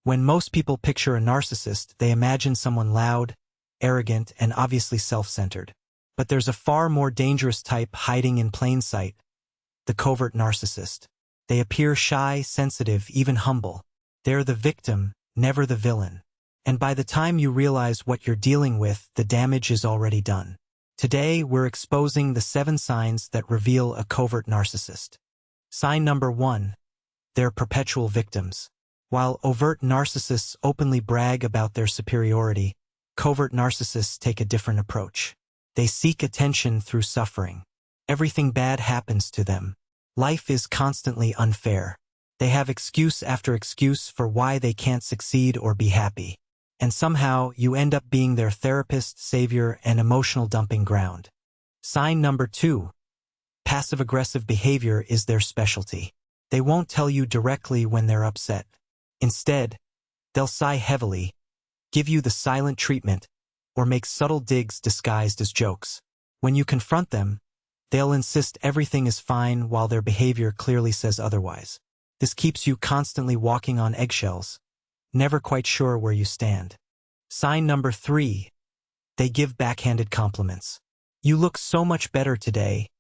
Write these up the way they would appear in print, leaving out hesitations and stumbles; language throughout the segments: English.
When most people picture a narcissist, they imagine someone loud, arrogant, and obviously self-centered. But there's a far more dangerous type hiding in plain sight, the covert narcissist. They appear shy, sensitive, even humble. They're the victim, never the villain. And by the time you realize what you're dealing with, the damage is already done. Today, we're exposing the 7 signs that reveal a covert narcissist. Sign number 1. They're perpetual victims. While overt narcissists openly brag about their superiority, covert narcissists take a different approach. They seek attention through suffering. Everything bad happens to them. Life is constantly unfair. They have excuse after excuse for why they can't succeed or be happy. And somehow, you end up being their therapist, savior, and emotional dumping ground. Sign number 2. Passive-aggressive behavior is their specialty. They won't tell you directly when they're upset. Instead, they'll sigh heavily, give you the silent treatment, or make subtle digs disguised as jokes. When you confront them, they'll insist everything is fine while their behavior clearly says otherwise. This keeps you constantly walking on eggshells, never quite sure where you stand. Sign number 3. They give backhanded compliments. You look so much better today.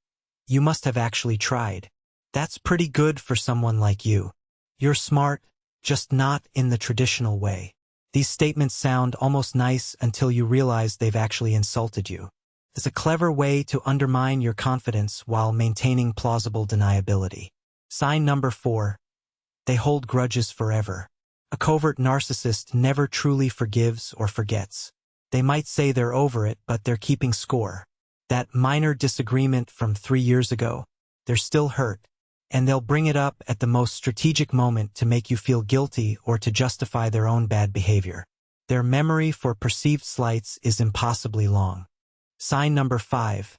You must have actually tried. That's pretty good for someone like you. You're smart, just not in the traditional way. These statements sound almost nice until you realize they've actually insulted you. It's a clever way to undermine your confidence while maintaining plausible deniability. Sign number 4. They hold grudges forever. A covert narcissist never truly forgives or forgets. They might say they're over it, but they're keeping score. That minor disagreement from 3 years ago, they're still hurt. And they'll bring it up at the most strategic moment to make you feel guilty or to justify their own bad behavior. Their memory for perceived slights is impossibly long. Sign number 5.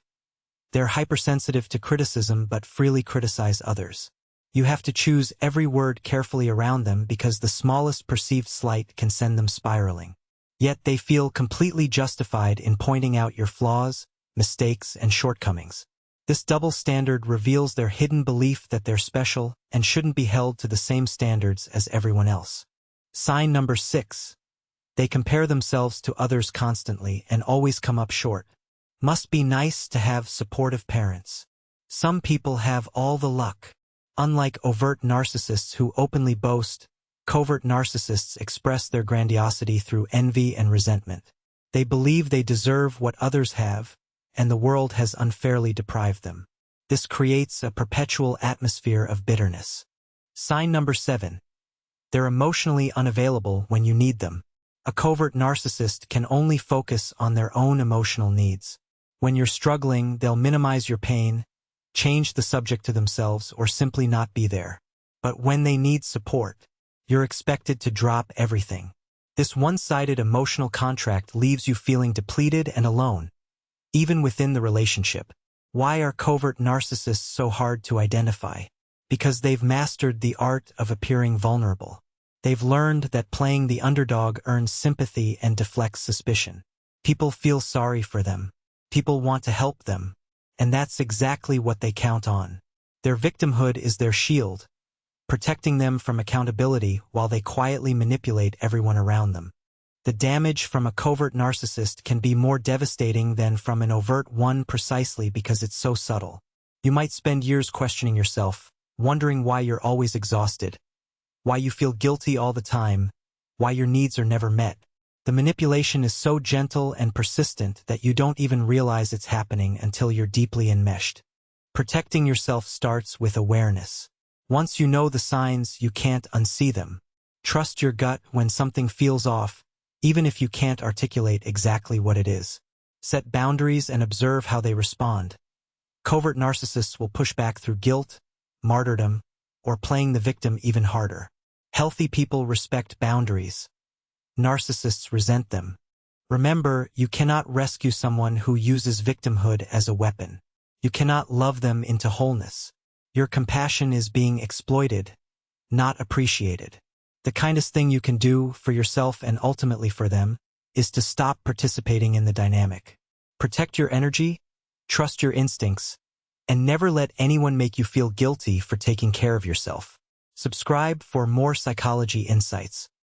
They're hypersensitive to criticism but freely criticize others. You have to choose every word carefully around them because the smallest perceived slight can send them spiraling. Yet they feel completely justified in pointing out your flaws, mistakes, and shortcomings. This double standard reveals their hidden belief that they're special and shouldn't be held to the same standards as everyone else. Sign number 6. They compare themselves to others constantly and always come up short. Must be nice to have supportive parents. Some people have all the luck. Unlike overt narcissists who openly boast, covert narcissists express their grandiosity through envy and resentment. They believe they deserve what others have, and the world has unfairly deprived them. This creates a perpetual atmosphere of bitterness. Sign number 7. They're emotionally unavailable when you need them. A covert narcissist can only focus on their own emotional needs. When you're struggling, they'll minimize your pain, change the subject to themselves, or simply not be there. But when they need support, you're expected to drop everything. This one-sided emotional contract leaves you feeling depleted and alone, even within the relationship. Why are covert narcissists so hard to identify? Because they've mastered the art of appearing vulnerable. They've learned that playing the underdog earns sympathy and deflects suspicion. People feel sorry for them. People want to help them. And that's exactly what they count on. Their victimhood is their shield, protecting them from accountability while they quietly manipulate everyone around them. The damage from a covert narcissist can be more devastating than from an overt one precisely because it's so subtle. You might spend years questioning yourself, wondering why you're always exhausted, why you feel guilty all the time, why your needs are never met. The manipulation is so gentle and persistent that you don't even realize it's happening until you're deeply enmeshed. Protecting yourself starts with awareness. Once you know the signs, you can't unsee them. Trust your gut when something feels off, even if you can't articulate exactly what it is. Set boundaries and observe how they respond. Covert narcissists will push back through guilt, martyrdom, or playing the victim even harder. Healthy people respect boundaries. Narcissists resent them. Remember, you cannot rescue someone who uses victimhood as a weapon. You cannot love them into wholeness. Your compassion is being exploited, not appreciated. The kindest thing you can do for yourself and ultimately for them is to stop participating in the dynamic. Protect your energy, trust your instincts, and never let anyone make you feel guilty for taking care of yourself. Subscribe for more psychology insights.